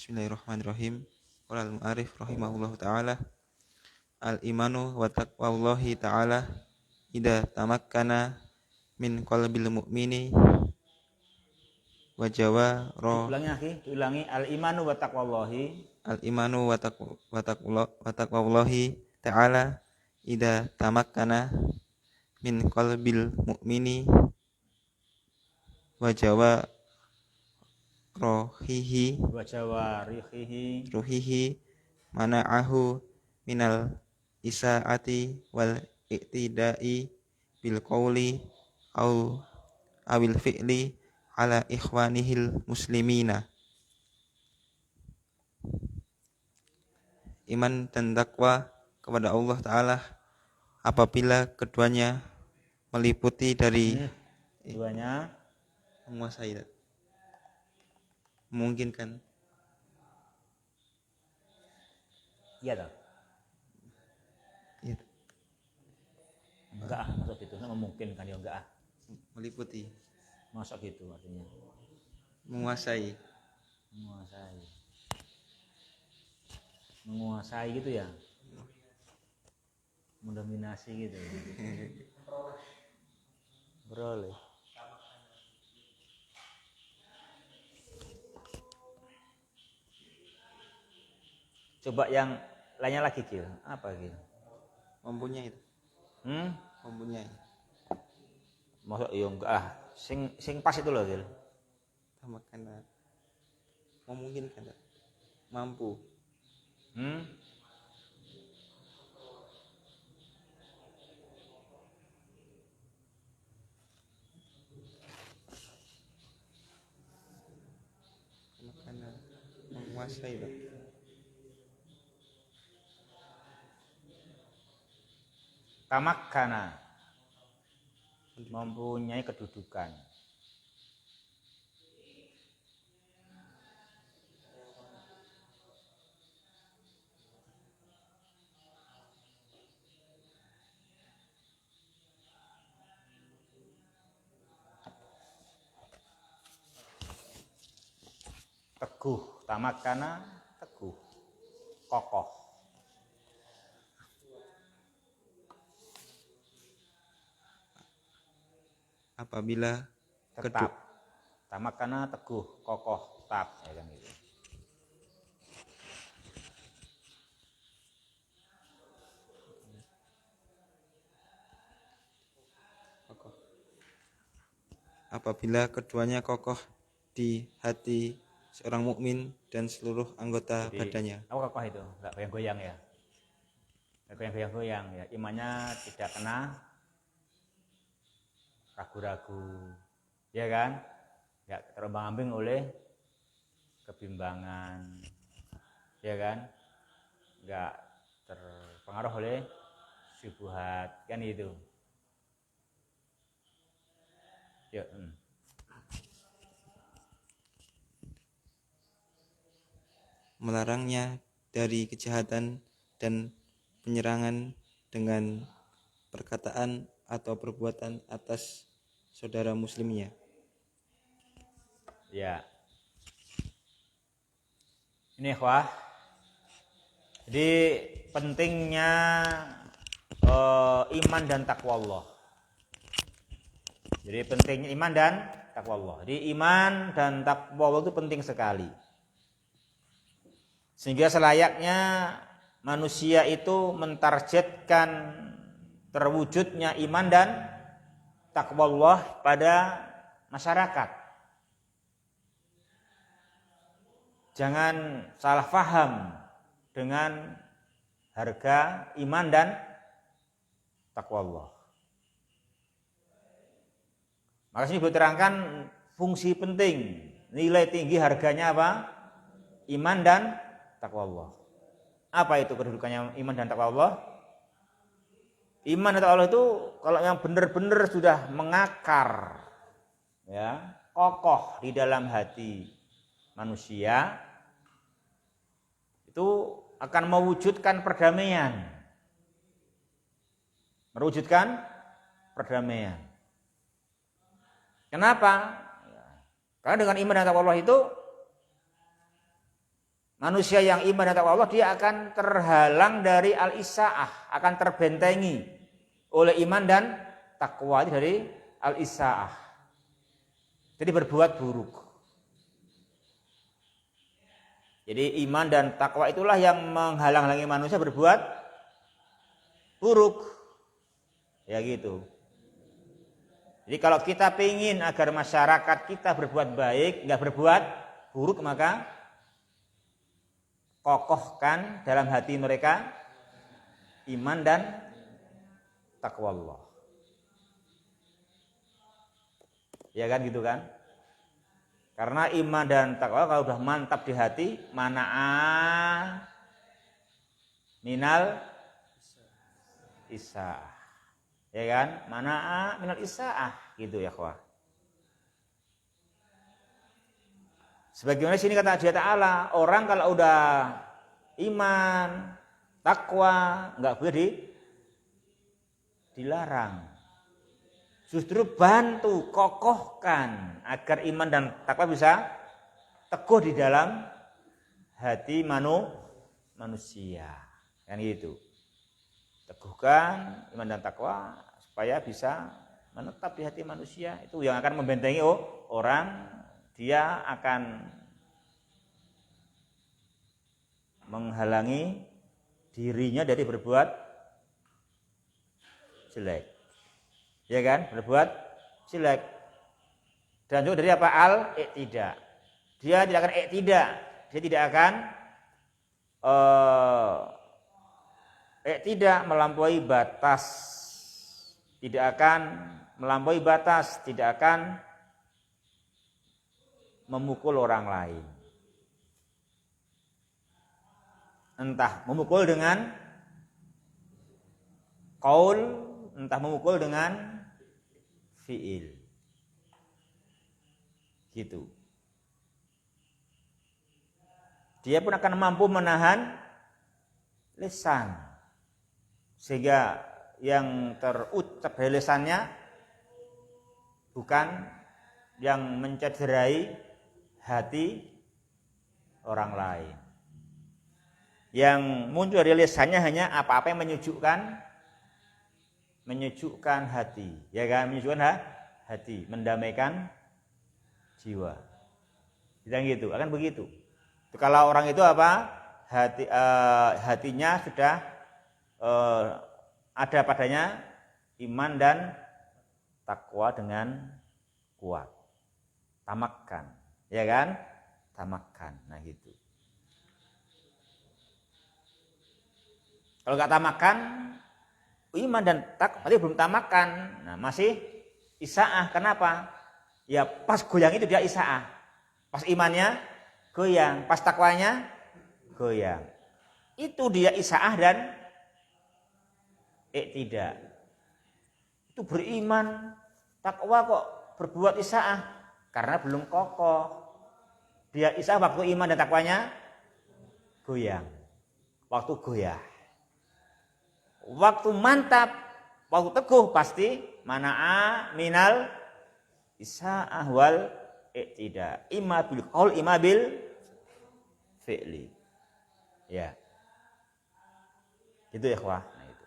Bismillahirrahmanirrahim. Qala al-mu'arif rahimahullahu ta'ala, al-imanu wa taqwallahi ta'ala idza tamakkana min qalbil mu'mini wa jawara. Diulangi al-imanu wa taqwallahi. Al-imanu wa taqwallahi ta'ala idza tamakkana min qalbil mu'mini wa ruhihi mana'ahu minal isaati wal iktidai bil qawli awil fi'li ala ikhwanihil muslimina. Iman dan takwa kepada Allah Ta'ala apabila keduanya meliputi dari keduanya menguasai, memungkinkan. Iya toh? Iya. Enggak masuk gitu, memungkinkan ya enggak Meliputi. Masuk gitu artinya. Menguasai gitu ya. Mendominasi gitu. Boleh. Coba yang lainnya lagi, Gil. Apa gitu? Mempunyai itu. Mempunyai. Masuk ya enggak sing pas itu loh, Gil. Tamakkana. Memungkinkan. Mampu. Tamakkana. Menguasai itu. Tamakkana, mempunyai kedudukan. Teguh, tamakkana, teguh, kokoh. Apabila tetap, tamakkana, teguh, kokoh, tetap, ya kan gitu. Apabila keduanya kokoh di hati seorang mukmin dan seluruh anggota badannya. Apa kokoh itu? Enggak goyang-goyang ya? Enggak goyang-goyang ya. Imannya tidak kena ragu-ragu, ya kan? Enggak terombang-ambing oleh kebimbangan, ya kan? Enggak terpengaruh oleh syubhat, kan itu. Ya. Melarangnya dari kejahatan dan penyerangan dengan perkataan atau perbuatan atas saudara muslimnya. Ya. Ini ikhwah. Jadi pentingnya iman dan takwa Allah. Jadi pentingnya iman dan takwa Allah. Jadi iman dan takwa Allah itu penting sekali. Sehingga selayaknya manusia itu mentargetkan terwujudnya iman dan takwa Allah pada masyarakat. Jangan salah faham dengan harga iman dan takwa Allah. Maka sini diterangkan fungsi penting, nilai tinggi harganya apa? Iman dan takwa Allah. Apa itu kedudukannya iman dan takwa Allah? Iman dan takwa Allah itu kalau yang benar-benar sudah mengakar, ya, kokoh di dalam hati manusia, itu akan mewujudkan perdamaian. Mewujudkan perdamaian. Kenapa? Karena dengan iman dan takwa Allah itu Manusia yang iman dan takwa Allah dia akan terhalang dari al-isaah, akan terbentengi oleh iman dan takwa dari al-isaah. Jadi berbuat buruk. Jadi iman dan takwa itulah yang menghalang-halangi manusia berbuat buruk. Ya gitu. Jadi kalau kita ingin agar masyarakat kita berbuat baik, nggak berbuat buruk, maka kokohkan dalam hati mereka iman dan takwa Allah. Ya kan gitu kan? Karena iman dan takwa kalau sudah mantap di hati, mana'a minal isa'ah. Ya kan? Mana'a minal isa'ah gitu ya kawan. Sebagaimana sini kata Allah Ta'ala, orang kalau udah iman, takwa, nggak boleh dilarang. Justru bantu, kokohkan agar iman dan takwa bisa teguh di dalam hati manusia. Kan gitu. Teguhkan iman dan takwa supaya bisa menetap di hati manusia. Itu yang akan membentengi orang. Dia akan menghalangi dirinya dari berbuat jelek. Ya kan? Berbuat jelek. Dan juga dari apa? Al-i'tidak. Dia tidak akan i'tidak. Dia tidak akan i'tidak melampaui batas. Tidak akan melampaui batas, tidak akan memukul orang lain. Entah memukul dengan qaul, entah memukul dengan fi'il. Gitu. Dia pun akan mampu menahan lisan. Sehingga yang terucap dari lisannya bukan yang mencederai hati orang lain. Yang muncul dari lisannya hanya apa-apa yang menyejukkan hati, ya kan? Menyejukkan hati, mendamaikan jiwa. Yang gitu, akan begitu. Kalau orang itu apa? Hatinya sudah ada padanya iman dan takwa dengan kuat. Tamakkan. Ya kan? Tamakkan. Nah gitu. Kalau nggak tamakkan, iman dan takwa berarti belum tamakkan. Nah masih isaah. Kenapa? Ya pas goyang itu dia isaah. Pas imannya goyang. Pas takwanya goyang. Itu dia isaah dan tidak. Itu beriman, takwa kok berbuat isaah. Karena belum kokoh. Dia isaah waktu iman dan takwanya goyang. Waktu goyah. Waktu mantap, waktu teguh pasti mana'a minal isaah wal i'tidak. Ima bil qaul, ima bil fi'li. Ya. Itu ya ikhwah. Nah itu.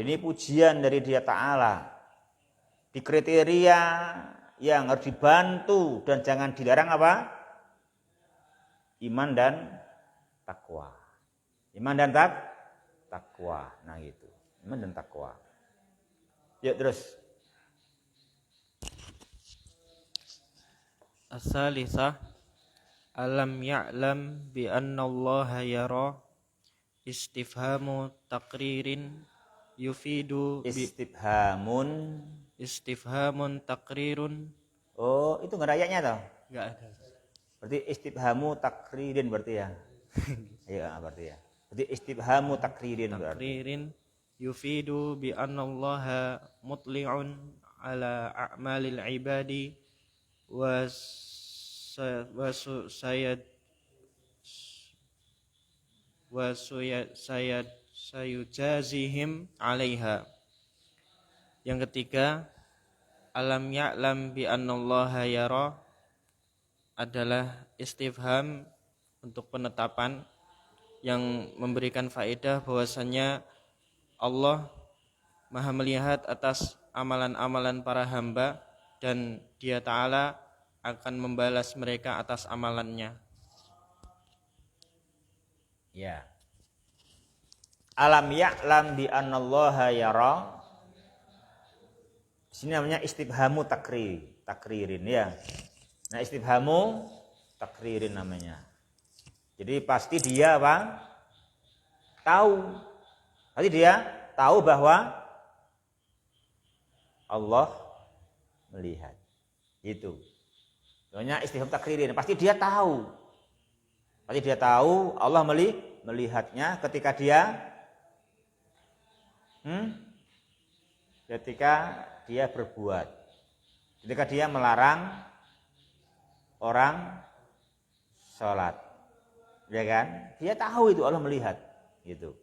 Ini pujian dari Dia Ta'ala. Di kriteria yang harus dibantu dan jangan dilarang apa? Iman dan takwa. Iman dan takwa. Nah gitu. Iman dan takwa. Yuk terus. As-salisah alam ya'lam bi anna Allah yara istifhamu taqririn yufidu istifhamun taqrirun. Oh, itu enggak ada ayatnya toh? Enggak ada. Berarti istifhamu takririn berarti ya. Iya, berarti ya. Berarti istifhamu takririn berarti. Taqririn yufidu bi anna Allah mutli'un ala a'malil ibadi wa sayujazihim 'alaiha. Yang ketiga, alam ya'lam bi annallaha yara adalah istifham untuk penetapan yang memberikan faedah bahwasannya Allah Maha melihat atas amalan-amalan para hamba dan Dia Ta'ala akan membalas mereka atas amalannya. Ya. Alam ya'lam bi annallaha yara. Sini namanya istifhamu takririn ya. Nah, istifhamu takririn namanya. Jadi pasti dia apa? Tahu. Pasti dia tahu bahwa Allah melihat. Itu. Namanya istifham takririn. Pasti dia tahu. Pasti dia tahu Allah melihatnya ketika dia berbuat. Ketika dia melarang orang sholat. Ya kan? Dia tahu itu Allah melihat, gitu.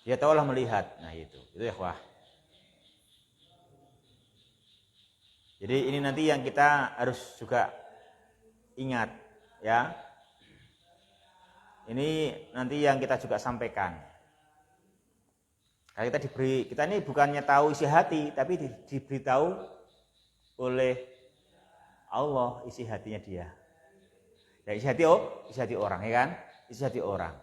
Dia tahu Allah melihat. Nah, itu ya, wah. Jadi ini nanti yang kita harus juga ingat, ya. Ini nanti yang kita juga sampaikan. Karena kita ini bukannya tahu isi hati, tapi diberitahu oleh Allah isi hatinya dia. Ya, isi hati orang, ya kan? Isi hati orang.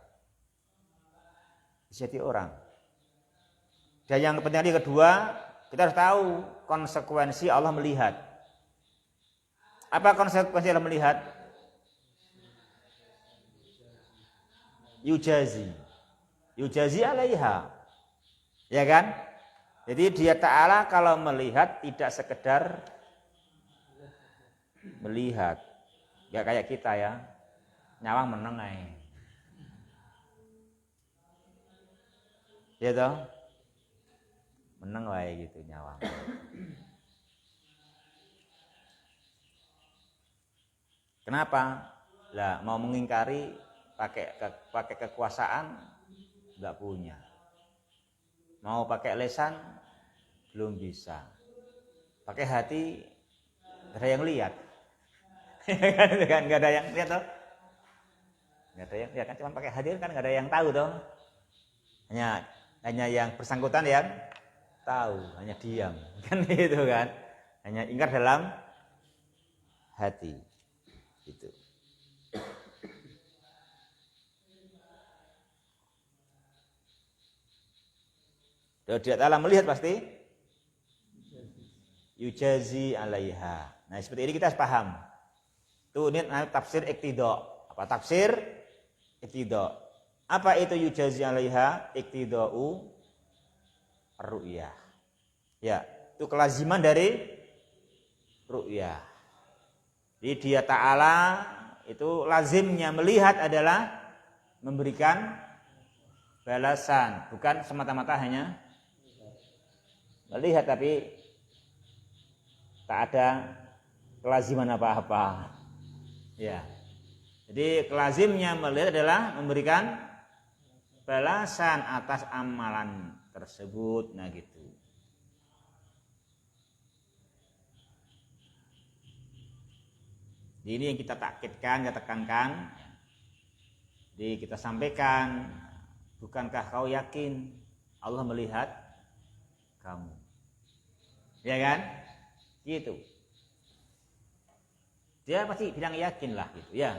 Dan yang penting kedua, kita harus tahu konsekuensi Allah melihat. Apa konsekuensi Allah melihat? Yujazi alaiha. Ya kan? Jadi Dia Ta'ala kalau melihat tidak sekedar melihat. Gak kayak kita ya, nyawang meneng ae. Ya toh? Meneng wae gitu nyawang. Kenapa? Lah mau mengingkari pakai kekuasaan enggak punya. Mau pakai lesan belum bisa. Pakai hati enggak ada yang lihat. Kan nggak ada yang lihat toh, nggak ada yang lihat kan, cuma pakai hadir kan nggak ada yang tahu toh, hanya yang bersangkutan yang tahu, hanya diam kan itu kan, hanya ingkar dalam hati itu. Dia Ta'ala melihat pasti yujazi alaiha. Nah seperti ini kita harus paham. Itu ini tafsir iktidha. Apa tafsir iktidha? Apa itu yujazi alaiha? Iktidha'u ru'yah. Ya, itu kelaziman dari ru'yah. Jadi Dia Ta'ala itu lazimnya melihat adalah memberikan balasan, bukan semata-mata hanya melihat tapi tak ada kelaziman apa-apa. Ya. Jadi kelazimnya melihat adalah memberikan balasan atas amalan tersebut. Nah gitu. Jadi ini yang kita takkidkan, kita tekankan. Jadi kita sampaikan, bukankah kau yakin Allah melihat kamu? Ya kan? Gitu. Dia pasti bilang yakin lah gitu ya.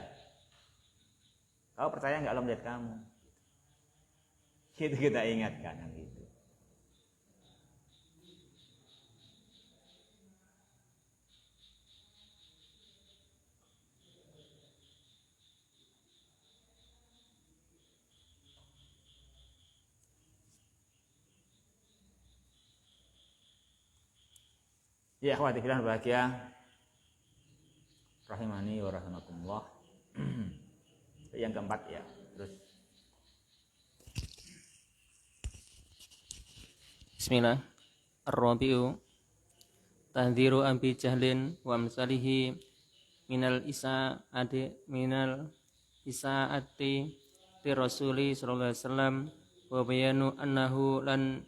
Kau percaya nggak Allah melihat kamu? Gitu kita ingatkan yang gitu. Ya, akhwati fillah bahagia. Rahimani wa rahimakumullah. Yang keempat ya. Terus Bismillah. Ar-Rabi'u tahdhiru Abi Jahlin wa amsalihi minal isaati li Rasuli sallallahu alaihi wasallam wa bayanu annahu lan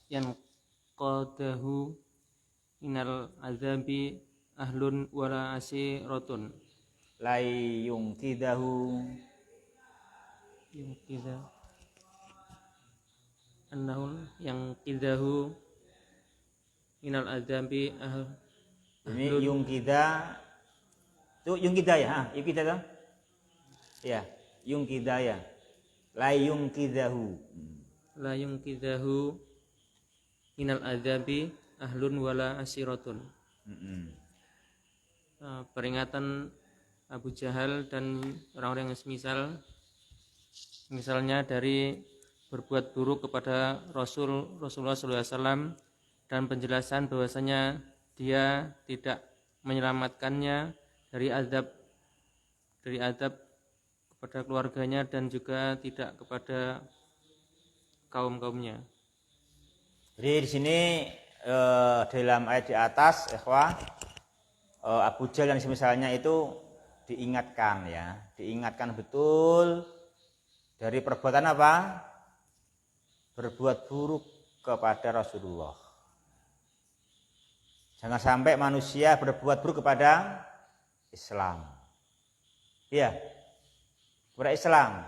yanqadahu minal azabi ahlun wala asiratun lai yungkidahu yang kita annahu yang kidahu minal adzambi ini yungkida itu yungkida ya, yungkida tuh ya, yungkida ya, lai yungkidahu la yang kidahu minal adzambi ahlun wala asiratun. Peringatan Abu Jahal dan orang-orang yang misalnya dari berbuat buruk kepada Rasulullah SAW dan penjelasan bahwasanya dia tidak menyelamatkannya dari azab kepada keluarganya dan juga tidak kepada kaum-kaumnya. Jadi di sini dalam ayat di atas ikhwah Abu Jahal dan semisalnya itu diingatkan betul dari perbuatan apa? Berbuat buruk kepada Rasulullah. Jangan sampai manusia berbuat buruk kepada Islam. Iya, kepada Islam,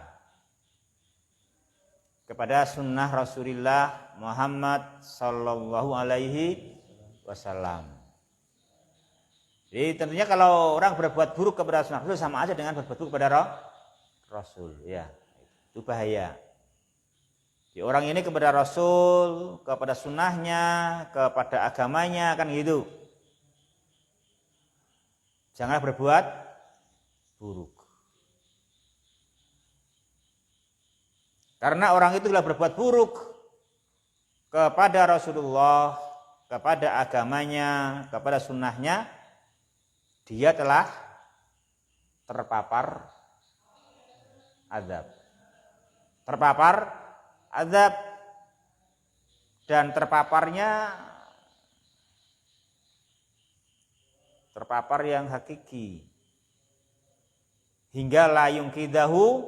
kepada sunnah Rasulullah Muhammad sallallahu alaihi wasallam. Jadi tentunya kalau orang berbuat buruk kepada sunnah Rasul sama aja dengan berbuat buruk kepada Rasul, ya. Itu bahaya. Jadi orang ini kepada Rasul, kepada sunnahnya, kepada agamanya, kan gitu. Jangan berbuat buruk. Karena orang itu telah berbuat buruk kepada Rasulullah, kepada agamanya, kepada sunnahnya, dia telah terpapar azab. Terpapar azab dan terpapar yang hakiki. Hingga la yungkidahu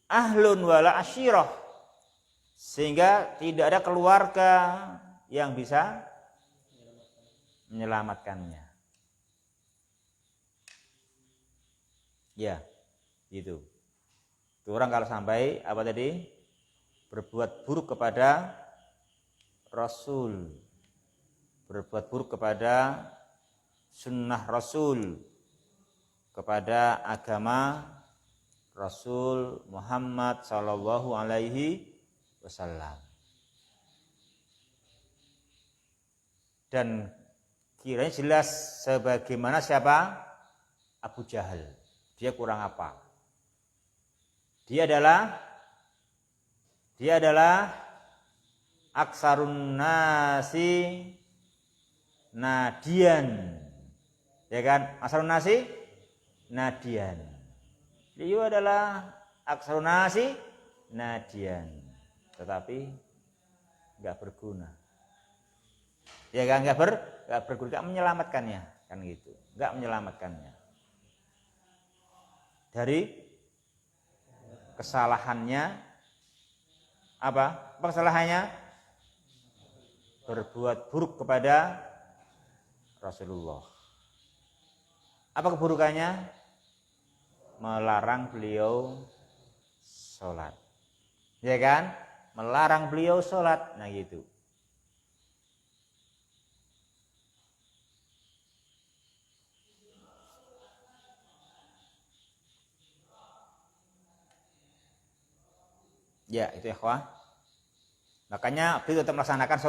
ahlun wala asyirah, sehingga tidak ada keluarga yang bisa menyelamatkannya. Ya, gitu. Itu orang kalau sampai apa tadi? Berbuat buruk kepada Rasul, berbuat buruk kepada sunnah Rasul, kepada agama Rasul Muhammad sallallahu alaihi wasallam. Dan kiranya jelas sebagaimana siapa? Abu Jahal. Dia kurang apa? Dia adalah aksarun nasi nadian. Ya kan? Aksarun nasi nadian. Dia adalah aksarun nasi nadian. Tetapi enggak berguna. Ya kan, enggak berguna, enggak menyelamatkannya, kan gitu. Enggak menyelamatkannya. Dari kesalahannya apa? Kesalahannya berbuat buruk kepada Rasulullah. Apa keburukannya? Melarang beliau sholat. Ya kan? Melarang beliau sholat. Nah gitu. Ya, itu ya ikhwah. Makanya beliau tetap melaksanakan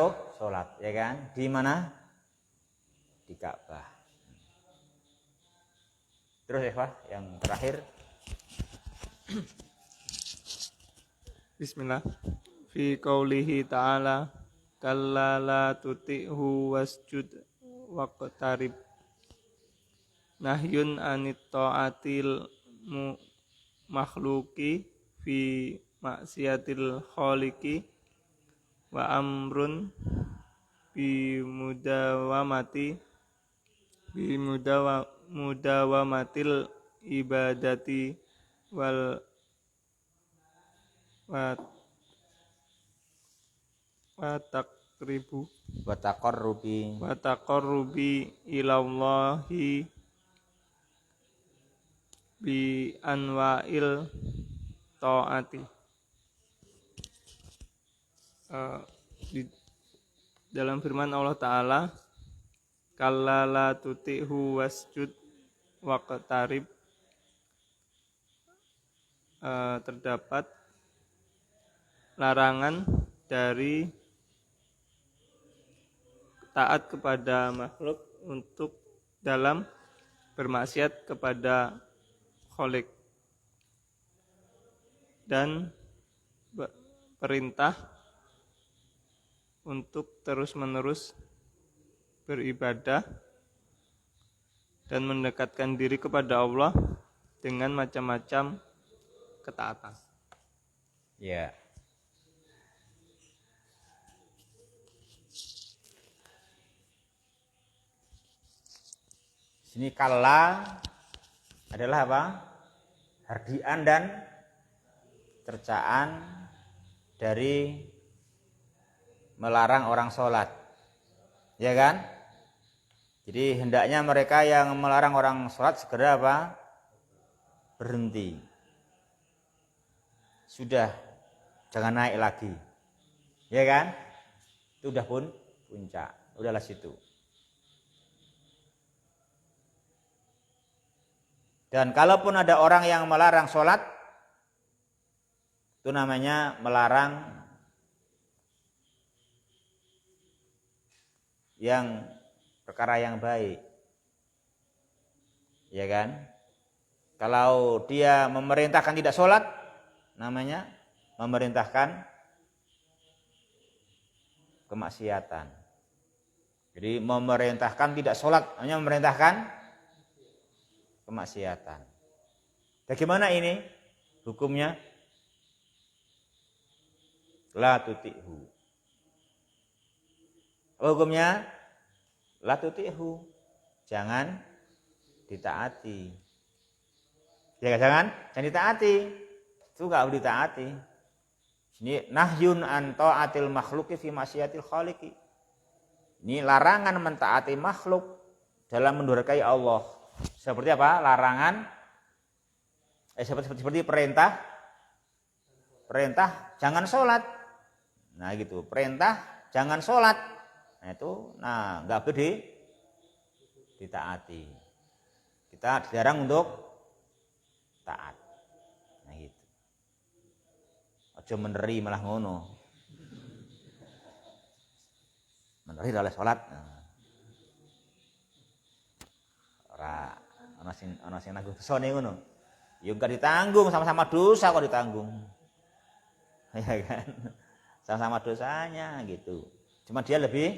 sholat, ya kan? Di mana? Di Ka'bah. Terus ya ikhwah, yang terakhir. Bismillah. Fi qaulihi ta'ala kalla la tuti'hu wasjud waqtarib. Nahyun anit ta'atil makhluki fi maksiatil khaliqi wa amrun bi mudawamatil ibadati wa taqarrubi ilallahi bi anwa'il ta'ati. Di dalam firman Allah Ta'ala, kalla la tuti'hu wasjud waqtarib, terdapat larangan dari taat kepada makhluk untuk dalam bermaksiat kepada Khalik, dan perintah untuk terus-menerus beribadah dan mendekatkan diri kepada Allah dengan macam-macam ketaatan. Ya. Sini kalla adalah apa? Hardian dan cercaan dari melarang orang sholat, ya kan? Jadi hendaknya mereka yang melarang orang sholat segera apa? Berhenti. Sudah, jangan naik lagi, ya kan? Itu udah pun puncak, udahlah situ. Dan kalaupun ada orang yang melarang sholat, itu namanya melarang yang perkara yang baik, ya kan? Kalau dia memerintahkan tidak sholat, namanya memerintahkan kemaksiatan. Jadi memerintahkan tidak sholat, hanya memerintahkan kemaksiatan. Bagaimana ini hukumnya? La tuti'hu. Hukumnya la tuti'hu, jangan ditaati. Ya, jangan ditaati. Itu enggak boleh ditaati. Ini nahyun an ta'atil makhluqi fi masyiatil khaliqi. Ini larangan mentaati makhluk dalam mendurhakai Allah. Seperti apa? Larangan seperti perintah jangan sholat. Nah gitu, perintah jangan sholat. Nah itu, nggak boleh ditaati. Kita dilarang untuk taat. Nah gitu. Aja meneri malah ngono. Meneri oleh sholat. Ana sing nanggung dosane ngono. Ya enggak ditanggung, sama-sama dosa kok ditanggung. Ya kan? Sama-sama dosanya gitu. Cuma dia lebih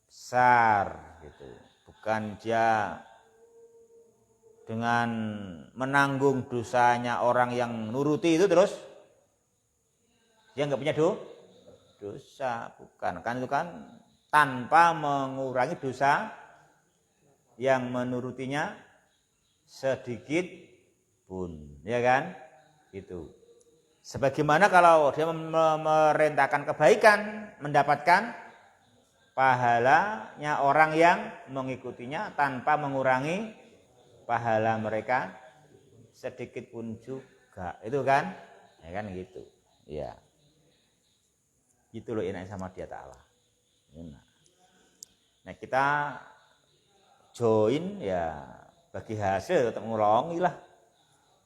besar gitu. Bukan dia dengan menanggung dosanya orang yang nuruti itu terus dia enggak punya dosa, bukan. Kan itu kan tanpa mengurangi dosa yang menurutinya sedikit pun, ya kan? Itu. Sebagaimana kalau dia memerintahkan kebaikan, mendapatkan pahalanya orang yang mengikutinya tanpa mengurangi pahala mereka sedikit pun juga. Itu kan? Ya kan gitu. Ya. Gitu loh enak sama dia Ta'ala. Nah, kita join ya bagi hasil tetap ngulongi lah.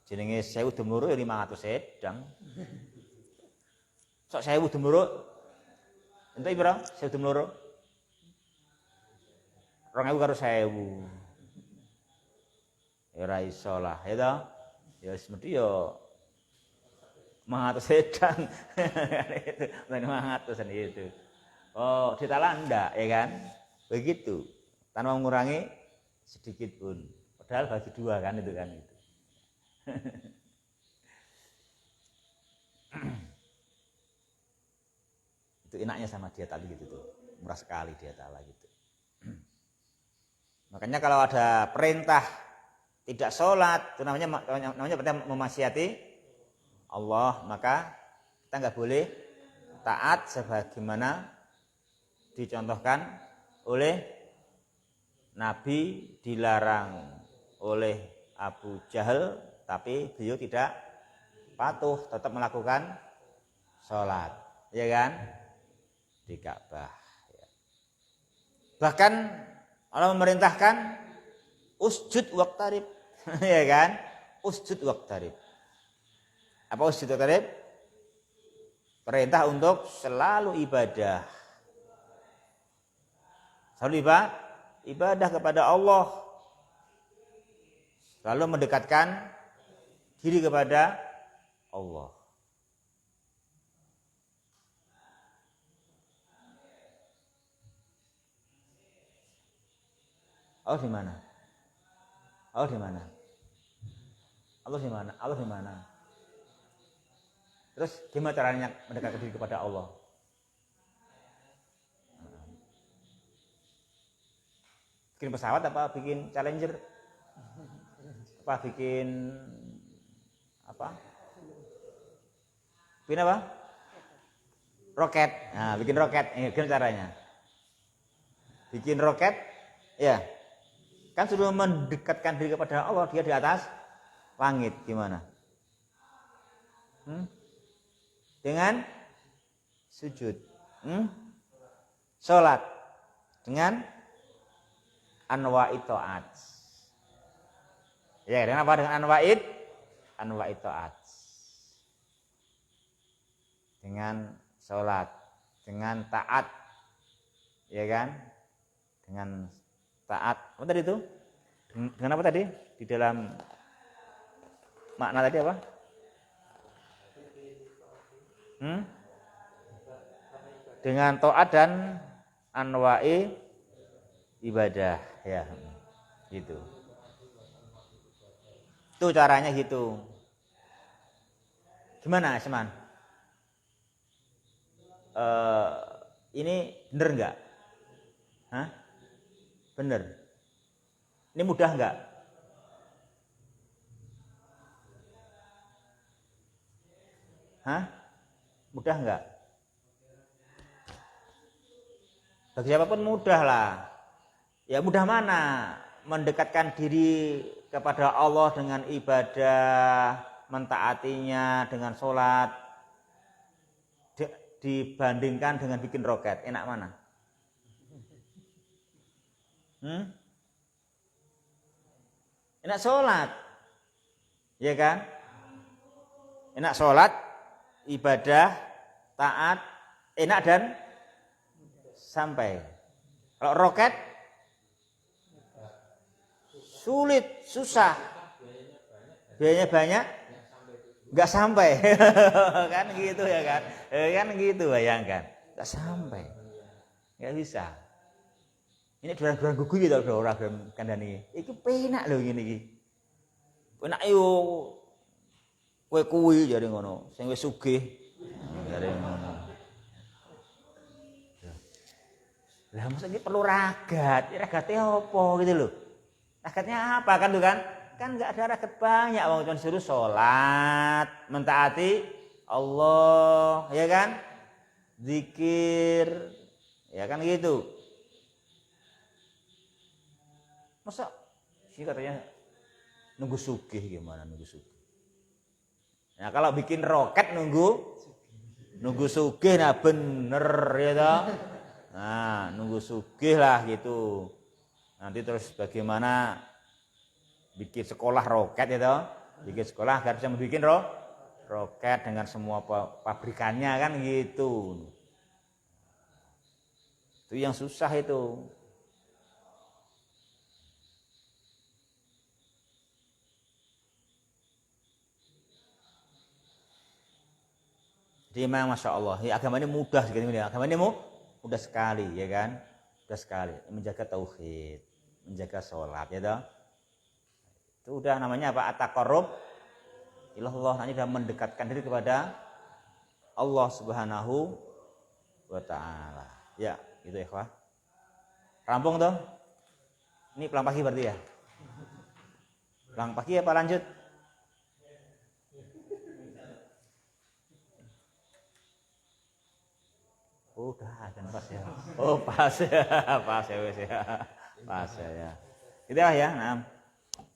Jenenge 1000 demuro ya 500 sedang. Sok 1000 demuro. Entuk pira? 1000 demuro. 2000 karo 1000. Ya ora iso lah, ya toh? Ya wis mesti yo 500 sedang. Itu 500 itu. Oh, ditala enggak, ya kan? Begitu. Tanpa mengurangi sedikit pun. Padahal bagi dua kan itu kan itu. Itu enaknya sama dia tadi gitu tuh. Murah sekali dia Ta'ala gitu. Makanya kalau ada perintah tidak sholat, itu namanya perintah memaksiati Allah, maka kita nggak boleh taat sebagaimana dicontohkan oleh Nabi, dilarang oleh Abu Jahal, tapi beliau tidak patuh, tetap melakukan sholat, ya kan, di Ka'bah. Bahkan Allah memerintahkan usjud waqtarib, ya kan, usjud waqtarib. Apa usjud waqtarib? Perintah untuk selalu ibadah, selalu ibadah kepada Allah, selalu mendekatkan diri kepada Allah. Allah di mana? Allah di mana? Allah di mana? Allah di mana? Terus gimana caranya mendekatkan diri kepada Allah? Bikin pesawat apa bikin Challenger? Apa bikin apa? Bikin apa? Roket. Nah, bikin roket. Gimana caranya? Bikin roket, ya. Kan sudah mendekatkan diri kepada Allah, dia di atas langit, gimana? Dengan sujud, sholat, dengan anwa'id ta'at. Ya, dengan apa? Dengan anwa'id ta'at. Dengan sholat, dengan taat, ya kan? Dengan taat. Apa tadi itu? Dengan apa tadi? Di dalam makna tadi apa? Dengan taat dan anwa'i ibadah, ya. Gitu. Itu caranya gitu. Gimana, Asman? Ini bener enggak? Hah? Bener. Ini mudah enggak? Hah? Mudah enggak? Bagi siapapun mudah lah. Ya mudah mana? Mendekatkan diri kepada Allah dengan ibadah, mentaatinya dengan sholat, dibandingkan dengan bikin roket. Enak mana? Enak sholat, ya kan? Enak sholat, ibadah, taat, enak dan sampai. Kalau roket sulit, susah, biayanya banyak, nggak sampai, kan gitu ya kan? Kan gitu bayangkan, nggak sampai, nggak bisa. Ini duran-duran gugu gitu udah orang kandani. Iki penak lho ngene iki. Penak yo kowe kuwi jare ngono, sing wis sugih jare ngono. Lah masa iki perlu ragat, ragate apa gitu lho. Ragatnya apa kan tuh kan? Kan enggak ada ragat banyak wong cuma suruh salat, mentaati Allah, ya kan? Zikir, ya kan gitu. Masa sih katanya nunggu sugih, gimana nunggu sugih? Nah kalau bikin roket nunggu sugih, nah bener ya toh. Nah nunggu sugih lah gitu. Nanti terus bagaimana bikin sekolah roket ya toh? Bikin sekolah agar bisa membuat roket dengan semua pabrikannya kan gitu. Itu yang susah itu. Jadi memang Masya Allah, ya, agama ini mudah sekali, agama ini mudah sekali, ya kan? Mudah sekali, menjaga tauhid, menjaga sholat, ya toh? Itu udah namanya apa? At-taqarrub ilallah, nanti sudah mendekatkan diri kepada Allah Subhanahu wa Ta'ala. Ya, gitu ya, ikhwah. Rampung toh? Ini pulang pagi berarti ya? Pulang pagi apa lanjut? Udah dan pas ya. Oh pas ya, pas ya wes ya, pas ya. Gitu ya. Nah.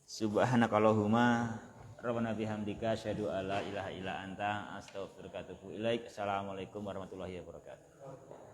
Subhanakallahumma rabbana bihamdika asyhadu alla ilaha illa anta astaghfiruka wa atubu ilaik. Assalamualaikum warahmatullahi wabarakatuh.